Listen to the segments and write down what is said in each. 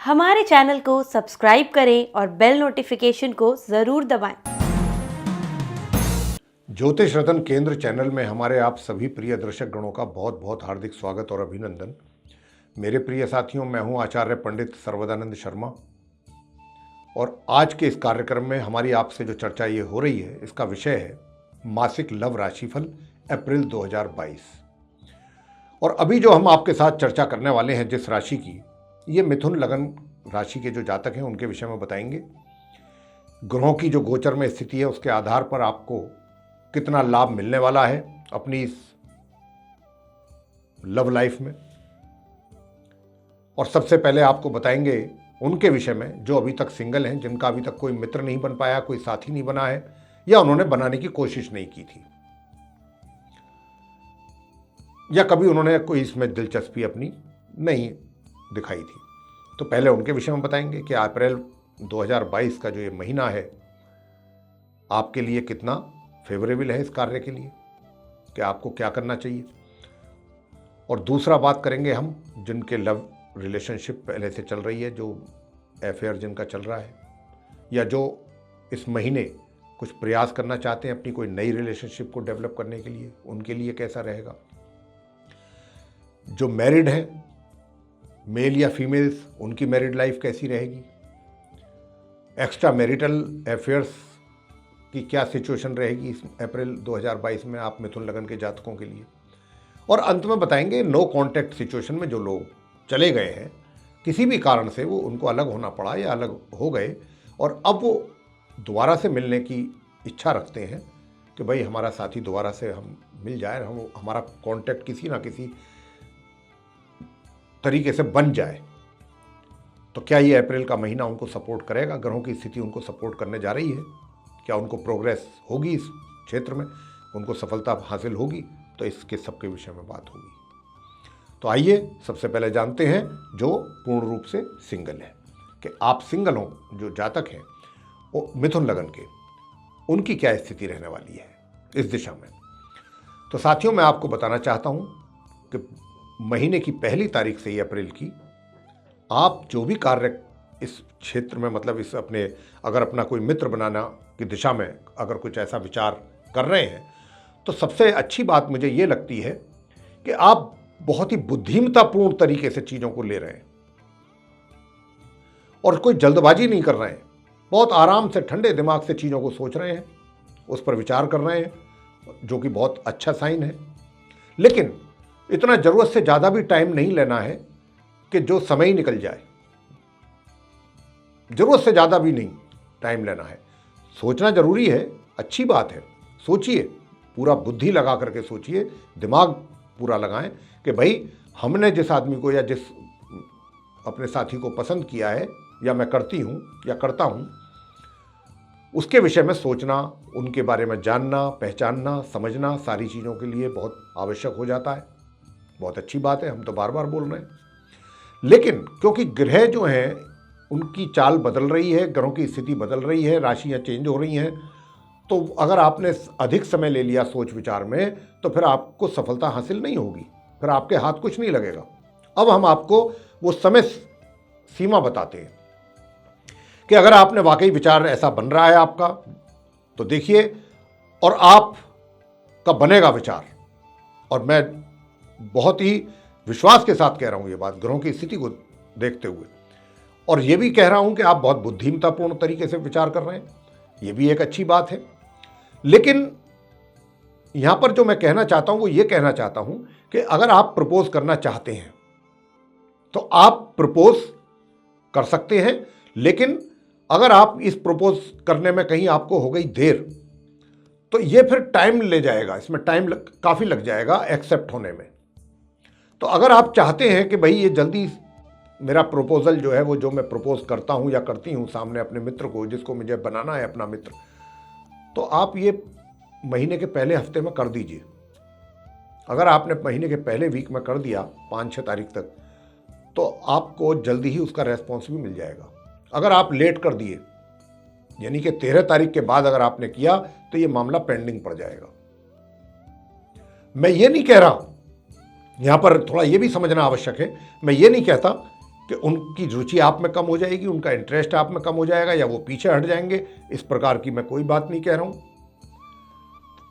हमारे चैनल को सब्सक्राइब करें और बेल नोटिफिकेशन को ज़रूर दबाएं। ज्योतिष रतन केंद्र चैनल में हमारे आप सभी प्रिय दर्शक गणों का बहुत बहुत हार्दिक स्वागत और अभिनंदन। मेरे प्रिय साथियों, मैं हूं आचार्य पंडित सर्वदानंद शर्मा और आज के इस कार्यक्रम में हमारी आपसे जो चर्चा ये हो रही है, इसका विषय है मासिक लव राशिफल अप्रैल 2022। और अभी जो हम आपके साथ चर्चा करने वाले हैं जिस राशि की, ये मिथुन लगन राशि के जो जातक हैं उनके विषय में बताएंगे। ग्रहों की जो गोचर में स्थिति है उसके आधार पर आपको कितना लाभ मिलने वाला है अपनी इस लव लाइफ में। और सबसे पहले आपको बताएंगे उनके विषय में जो अभी तक सिंगल हैं, जिनका अभी तक कोई मित्र नहीं बन पाया, कोई साथी नहीं बना है या उन्होंने बनाने की कोशिश नहीं की थी या कभी उन्होंने कोई इसमें दिलचस्पी अपनी नहीं दिखाई थी। तो पहले उनके विषय में बताएंगे कि अप्रैल 2022 का जो ये महीना है आपके लिए कितना फेवरेबल है इस कार्य के लिए, कि आपको क्या करना चाहिए। और दूसरा बात करेंगे हम जिनके लव रिलेशनशिप पहले से चल रही है, जो अफेयर जिनका चल रहा है या जो इस महीने कुछ प्रयास करना चाहते हैं अपनी कोई नई रिलेशनशिप को डेवलप करने के लिए, उनके लिए कैसा रहेगा। जो मैरिड हैं, मेल या फीमेल्स, उनकी मैरिड लाइफ कैसी रहेगी। एक्स्ट्रा मैरिटल अफेयर्स की क्या सिचुएशन रहेगी इस अप्रैल 2022 में आप मिथुन लगन के जातकों के लिए। और अंत में बताएंगे नो कांटेक्ट सिचुएशन में जो लोग चले गए हैं, किसी भी कारण से वो उनको अलग होना पड़ा या अलग हो गए और अब वो दोबारा से मिलने की इच्छा रखते हैं कि भाई हमारा साथी दोबारा से हम मिल जाए, हम हमारा कांटेक्ट किसी ना किसी तरीके से बन जाए। तो क्या ये अप्रैल का महीना उनको सपोर्ट करेगा। ग्रहों की स्थिति उनको सपोर्ट करने जा रही है। क्या उनको प्रोग्रेस होगी इस क्षेत्र में, उनको सफलता हासिल होगी। तो इसके सबके विषय में बात होगी। तो आइए सबसे पहले जानते हैं जो पूर्ण रूप से सिंगल है, कि आप सिंगल हो जो जातक हैं वो मिथुन लगन के, उनकी क्या स्थिति रहने वाली है इस दिशा में। तो साथियों, मैं आपको बताना चाहता हूं कि महीने की पहली तारीख से ही अप्रैल की आप जो भी कार्य इस क्षेत्र में, मतलब इस अपने अगर अपना कोई मित्र बनाना की दिशा में अगर कुछ ऐसा विचार कर रहे हैं, तो सबसे अच्छी बात मुझे ये लगती है कि आप बहुत ही बुद्धिमत्तापूर्ण तरीके से चीज़ों को ले रहे हैं और कोई जल्दबाजी नहीं कर रहे हैं। बहुत आराम से ठंडे दिमाग से चीज़ों को सोच रहे हैं, उस पर विचार कर रहे हैं, जो कि बहुत अच्छा साइन है। लेकिन इतना ज़रूरत से ज़्यादा भी टाइम नहीं लेना है कि जो समय ही निकल जाए। ज़रूरत से ज़्यादा भी नहीं टाइम लेना है। सोचना ज़रूरी है, अच्छी बात है, सोचिए, पूरा बुद्धि लगा करके सोचिए, दिमाग पूरा लगाएं कि भाई हमने जिस आदमी को या जिस अपने साथी को पसंद किया है या मैं करती हूँ या करता हूँ, उसके विषय में सोचना, उनके बारे में जानना, पहचानना, समझना सारी चीज़ों के लिए बहुत आवश्यक हो जाता है। बहुत अच्छी बात है, हम तो बार बार बोल रहे हैं। लेकिन क्योंकि ग्रह जो हैं उनकी चाल बदल रही है, ग्रहों की स्थिति बदल रही है, राशियाँ चेंज हो रही हैं, तो अगर आपने अधिक समय ले लिया सोच विचार में तो फिर आपको सफलता हासिल नहीं होगी, फिर आपके हाथ कुछ नहीं लगेगा। अब हम आपको वो समय सीमा बताते हैं कि अगर आपने वाकई विचार ऐसा बन रहा है आपका, तो देखिए, और आपका बनेगा विचार। और मैं बहुत ही विश्वास के साथ कह रहा हूं ये बात, ग्रहों की स्थिति को देखते हुए, और ये भी कह रहा हूं कि आप बहुत बुद्धिमत्तापूर्ण तरीके से विचार कर रहे हैं, ये भी एक अच्छी बात है। लेकिन यहां पर जो मैं कहना चाहता हूं वो ये कहना चाहता हूं कि अगर आप प्रपोज करना चाहते हैं तो आप प्रपोज कर सकते हैं। लेकिन अगर आप इस प्रपोज करने में कहीं आपको हो गई देर, तो ये फिर टाइम ले जाएगा, इसमें टाइम काफ़ी लग जाएगा एक्सेप्ट होने में। तो अगर आप चाहते हैं कि भाई ये जल्दी मेरा प्रपोजल जो है, वो जो मैं प्रपोज करता हूं या करती हूं सामने अपने मित्र को, जिसको मुझे बनाना है अपना मित्र, तो आप ये महीने के पहले हफ्ते में कर दीजिए। अगर आपने महीने के पहले वीक में कर दिया 5-6 तारीख तक, तो आपको जल्दी ही उसका रेस्पॉन्स भी मिल जाएगा। अगर आप लेट कर दिए, यानी कि 13 तारीख के बाद अगर आपने किया, तो ये मामला पेंडिंग पड़ जाएगा। मैं ये नहीं कह रहा, यहां पर थोड़ा ये भी समझना आवश्यक है, मैं ये नहीं कहता कि कि उनकी रुचि आप में कम हो जाएगी, उनका इंटरेस्ट आप में कम हो जाएगा, या वो पीछे हट जाएंगे। इस प्रकार की मैं कोई बात नहीं कह रहा हूँ।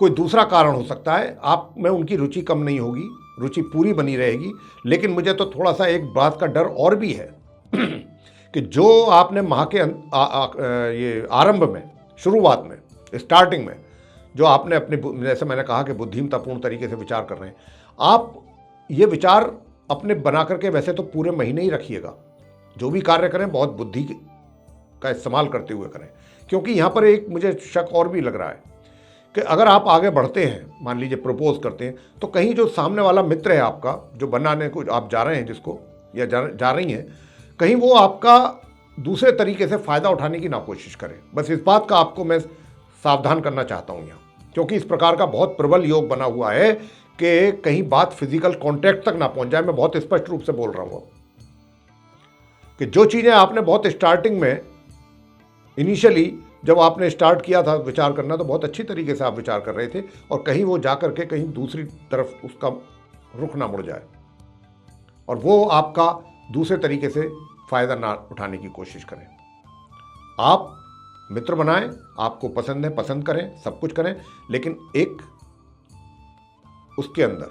कोई दूसरा कारण हो सकता है, आप में उनकी रुचि कम नहीं होगी, रुचि पूरी बनी रहेगी। लेकिन मुझे तो थोड़ा सा एक बात का डर और भी है कि जो आपने माह के ये आरंभ में, शुरुआत में, स्टार्टिंग में जो आपने अपने, जैसे मैंने कहा कि बुद्धिमत्तापूर्ण तरीके से विचार कर रहे हैं, आप ये विचार अपने बना करके वैसे तो पूरे महीने ही रखिएगा। जो भी कार्य करें बहुत बुद्धि का इस्तेमाल करते हुए करें, क्योंकि यहाँ पर एक मुझे शक और भी लग रहा है कि अगर आप आगे बढ़ते हैं, मान लीजिए प्रपोज करते हैं, तो कहीं जो सामने वाला मित्र है आपका, जो बनाने को आप जा रहे हैं जिसको, या जा रही हैं, कहीं वो आपका दूसरे तरीके से फ़ायदा उठाने की ना कोशिश करें। बस इस बात का आपको मैं सावधान करना चाहता हूँ यहाँ, क्योंकि इस प्रकार का बहुत प्रबल योग बना हुआ है कि कहीं बात फिजिकल कांटेक्ट तक ना पहुंच जाए। मैं बहुत स्पष्ट रूप से बोल रहा हूँ कि जो चीज़ें आपने बहुत स्टार्टिंग में, इनिशियली जब आपने स्टार्ट किया था विचार करना, तो बहुत अच्छी तरीके से आप विचार कर रहे थे, और कहीं वो जा करके कहीं दूसरी तरफ उसका रुख ना मुड़ जाए और वो आपका दूसरे तरीके से फ़ायदा ना उठाने की कोशिश करें। आप मित्र बनाएं, आपको पसंद है पसंद करें, सब कुछ करें, लेकिन एक उसके अंदर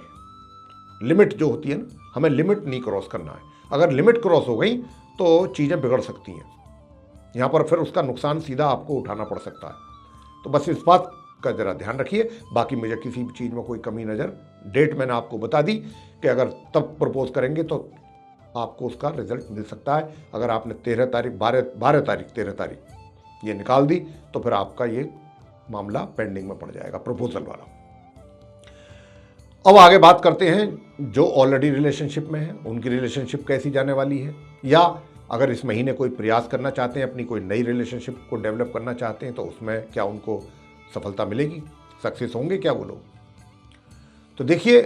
लिमिट जो होती है ना, हमें लिमिट नहीं क्रॉस करना है। अगर लिमिट क्रॉस हो गई तो चीज़ें बिगड़ सकती हैं, यहाँ पर फिर उसका नुकसान सीधा आपको उठाना पड़ सकता है। तो बस इस बात का ज़रा ध्यान रखिए। बाकी मुझे किसी भी चीज़ में कोई कमी नज़र, डेट मैंने आपको बता दी कि अगर तब प्रपोज करेंगे तो आपको उसका रिजल्ट मिल सकता है। अगर आपने 13 तारीख ये निकाल दी तो फिर आपका ये मामला पेंडिंग में पड़ जाएगा, प्रपोजल वाला। अब आगे बात करते हैं जो ऑलरेडी रिलेशनशिप में है, उनकी रिलेशनशिप कैसी जाने वाली है, या अगर इस महीने कोई प्रयास करना चाहते हैं, अपनी कोई नई रिलेशनशिप को डेवलप करना चाहते हैं, तो उसमें क्या उनको सफलता मिलेगी, सक्सेस होंगे क्या वो लोग। तो देखिए,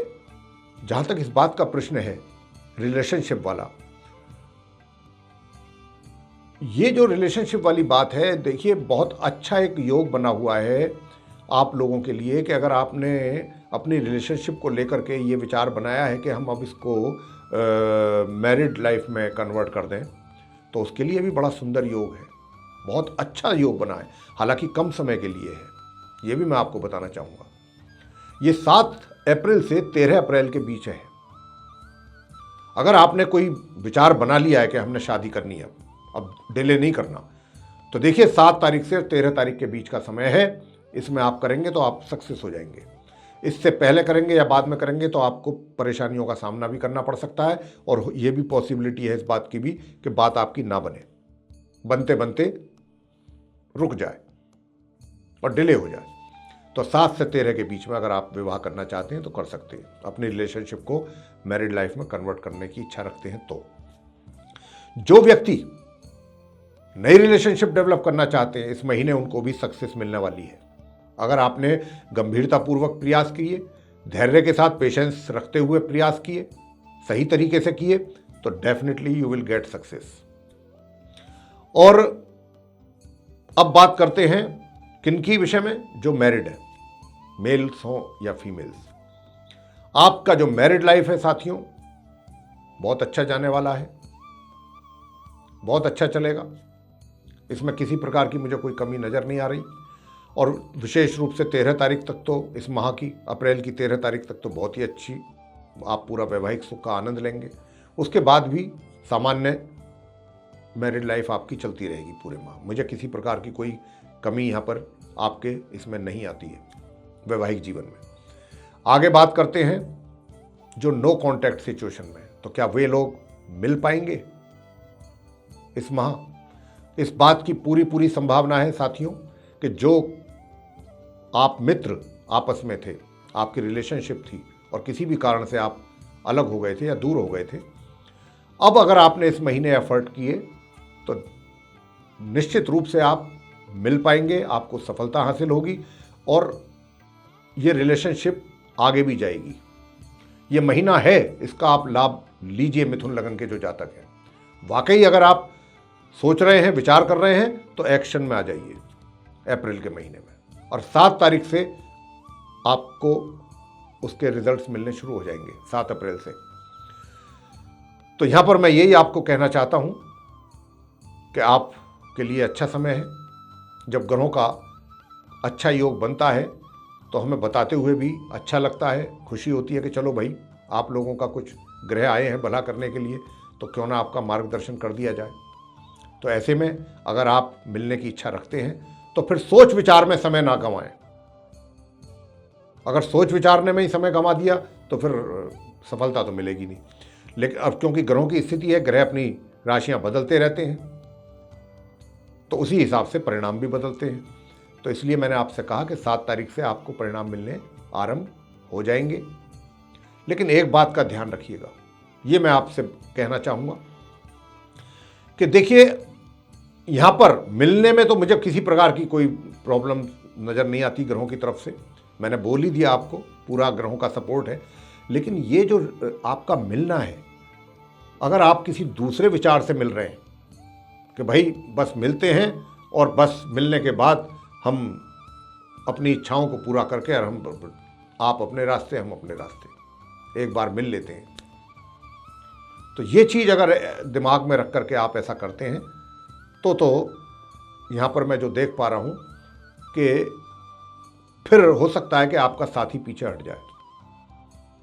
जहाँ तक इस बात का प्रश्न है रिलेशनशिप वाला, ये जो रिलेशनशिप वाली बात है, देखिए बहुत अच्छा एक योग बना हुआ है आप लोगों के लिए कि अगर आपने अपनी रिलेशनशिप को लेकर के ये विचार बनाया है कि हम अब इसको मैरिड लाइफ में कन्वर्ट कर दें, तो उसके लिए भी बड़ा सुंदर योग है, बहुत अच्छा योग बना है। हालांकि कम समय के लिए है, ये भी मैं आपको बताना चाहूँगा। ये 7 अप्रैल से 13 अप्रैल के बीच है। अगर आपने कोई विचार बना लिया है कि हमने शादी करनी है, अब डिले नहीं करना, तो देखिए 7 तारीख से 13 तारीख के बीच का समय है। इसमें आप करेंगे तो आप सक्सेस हो जाएंगे। इससे पहले करेंगे या बाद में करेंगे तो आपको परेशानियों का सामना भी करना पड़ सकता है, और ये भी पॉसिबिलिटी है इस बात की भी कि बात आपकी ना बने, बनते बनते रुक जाए और डिले हो जाए। तो 7 से 13 के बीच में अगर आप विवाह करना चाहते हैं तो कर सकते हैं, अपनी रिलेशनशिप को मैरिड लाइफ में कन्वर्ट करने की इच्छा रखते हैं। तो जो व्यक्ति नई रिलेशनशिप डेवलप करना चाहते हैं, इस महीने उनको भी सक्सेस मिलने वाली है। अगर आपने गंभीरतापूर्वक प्रयास किए, धैर्य के साथ पेशेंस रखते हुए प्रयास किए, सही तरीके से किए, तो definitely you will get success. और अब बात करते हैं किनकी विषय में, जो मैरिड है, मेल्स हो या फीमेल्स। आपका जो मैरिड लाइफ है साथियों, बहुत अच्छा जाने वाला है, बहुत अच्छा चलेगा। इसमें किसी प्रकार की मुझे कोई कमी नज़र नहीं आ रही। और विशेष रूप से 13 तारीख तक तो, इस माह की अप्रैल की 13 तारीख तक तो बहुत ही अच्छी, आप पूरा वैवाहिक सुख का आनंद लेंगे। उसके बाद भी सामान्य मैरिड लाइफ आपकी चलती रहेगी पूरे माह। मुझे किसी प्रकार की कोई कमी यहाँ पर आपके इसमें नहीं आती है वैवाहिक जीवन में। आगे बात करते हैं जो नो कॉन्टैक्ट सिचुएशन में, तो क्या वे लोग मिल पाएंगे इस माह। इस बात की पूरी संभावना है साथियों कि जो आप मित्र आपस में थे, आपकी रिलेशनशिप थी और किसी भी कारण से आप अलग हो गए थे या दूर हो गए थे, अब अगर आपने इस महीने एफर्ट किए तो निश्चित रूप से आप मिल पाएंगे, आपको सफलता हासिल होगी और ये रिलेशनशिप आगे भी जाएगी। ये महीना है, इसका आप लाभ लीजिए मिथुन लगन के जो जातक हैं। वाकई अगर आप सोच रहे हैं, विचार कर रहे हैं, तो एक्शन में आ जाइए अप्रैल के महीने में, और 7 तारीख से आपको उसके रिजल्ट्स मिलने शुरू हो जाएंगे। 7 अप्रैल से तो यहाँ पर मैं यही आपको कहना चाहता हूँ कि आपके लिए अच्छा समय है। जब ग्रहों का अच्छा योग बनता है तो हमें बताते हुए भी अच्छा लगता है, खुशी होती है कि चलो भाई आप लोगों का कुछ ग्रह आए हैं भला करने के लिए, तो क्यों ना आपका मार्गदर्शन कर दिया जाए। तो ऐसे में अगर आप मिलने की इच्छा रखते हैं तो फिर सोच विचार में समय ना गंवाएं। अगर सोच विचारने में ही समय गंवा दिया तो फिर सफलता तो मिलेगी नहीं। लेकिन अब क्योंकि ग्रहों की स्थिति है, ग्रह अपनी राशियां बदलते रहते हैं, तो उसी हिसाब से परिणाम भी बदलते हैं। तो इसलिए मैंने आपसे कहा कि 7 तारीख से आपको परिणाम मिलने आरंभ हो जाएंगे। लेकिन एक बात का ध्यान रखिएगा, ये मैं आपसे कहना चाहूँगा कि देखिए यहाँ पर मिलने में तो मुझे किसी प्रकार की कोई प्रॉब्लम नज़र नहीं आती ग्रहों की तरफ से। मैंने बोल ही दिया आपको, पूरा ग्रहों का सपोर्ट है। लेकिन ये जो आपका मिलना है, अगर आप किसी दूसरे विचार से मिल रहे हैं कि भाई बस मिलते हैं और बस मिलने के बाद हम अपनी इच्छाओं को पूरा करके और आप अपने रास्ते हम अपने रास्ते, एक बार मिल लेते हैं, तो ये चीज़ अगर दिमाग में रख करके आप ऐसा करते हैं तो यहाँ पर मैं जो देख पा रहा हूँ कि फिर हो सकता है कि आपका साथी पीछे हट जाए।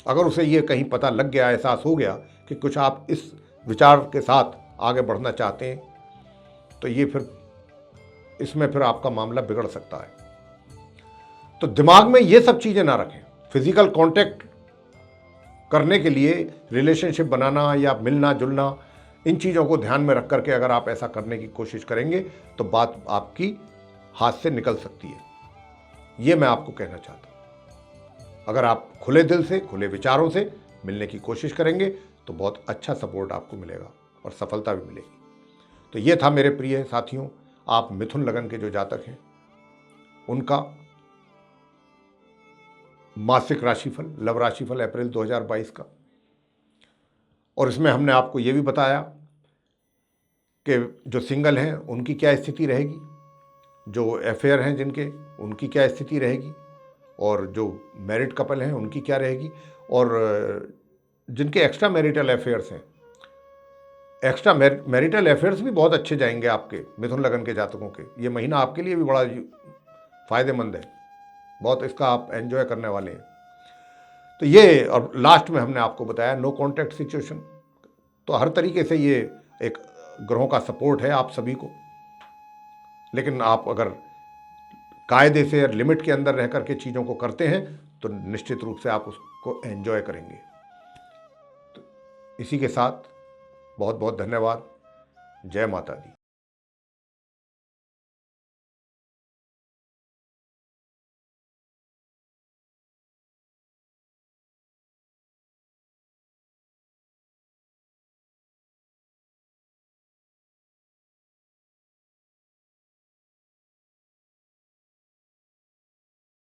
अगर उसे ये कहीं पता लग गया, एहसास हो गया कि कुछ आप इस विचार के साथ आगे बढ़ना चाहते हैं, तो ये फिर इसमें फिर आपका मामला बिगड़ सकता है। तो दिमाग में ये सब चीज़ें ना रखें। फिजिकल कांटेक्ट करने के लिए, रिलेशनशिप बनाना या मिलना जुलना, इन चीज़ों को ध्यान में रख करके अगर आप ऐसा करने की कोशिश करेंगे तो बात आपकी हाथ से निकल सकती है। ये मैं आपको कहना चाहता हूँ। अगर आप खुले दिल से, खुले विचारों से मिलने की कोशिश करेंगे तो बहुत अच्छा सपोर्ट आपको मिलेगा और सफलता भी मिलेगी। तो ये था मेरे प्रिय साथियों, आप मिथुन लगन के जो जातक हैं उनका मासिक राशिफल, लव राशिफल अप्रैल 2022 का। और इसमें हमने आपको ये भी बताया कि जो सिंगल हैं उनकी क्या स्थिति रहेगी, जो अफेयर हैं जिनके उनकी क्या स्थिति रहेगी, और जो मैरिड कपल हैं उनकी क्या रहेगी, और जिनके एक्स्ट्रा मैरिटल अफेयर्स हैं, एक्स्ट्रा मैरिटल अफेयर्स भी बहुत अच्छे जाएंगे आपके मिथुन लगन के जातकों के। ये महीना आपके लिए भी बड़ा फ़ायदेमंद है, बहुत इसका आप एंजॉय करने वाले हैं। तो ये, और लास्ट में हमने आपको बताया नो कॉन्टैक्ट सिचुएशन। तो हर तरीके से ये एक ग्रहों का सपोर्ट है आप सभी को। लेकिन आप अगर कायदे से और लिमिट के अंदर रह करके चीज़ों को करते हैं तो निश्चित रूप से आप उसको एंजॉय करेंगे। तो इसी के साथ बहुत बहुत धन्यवाद। जय माता दी।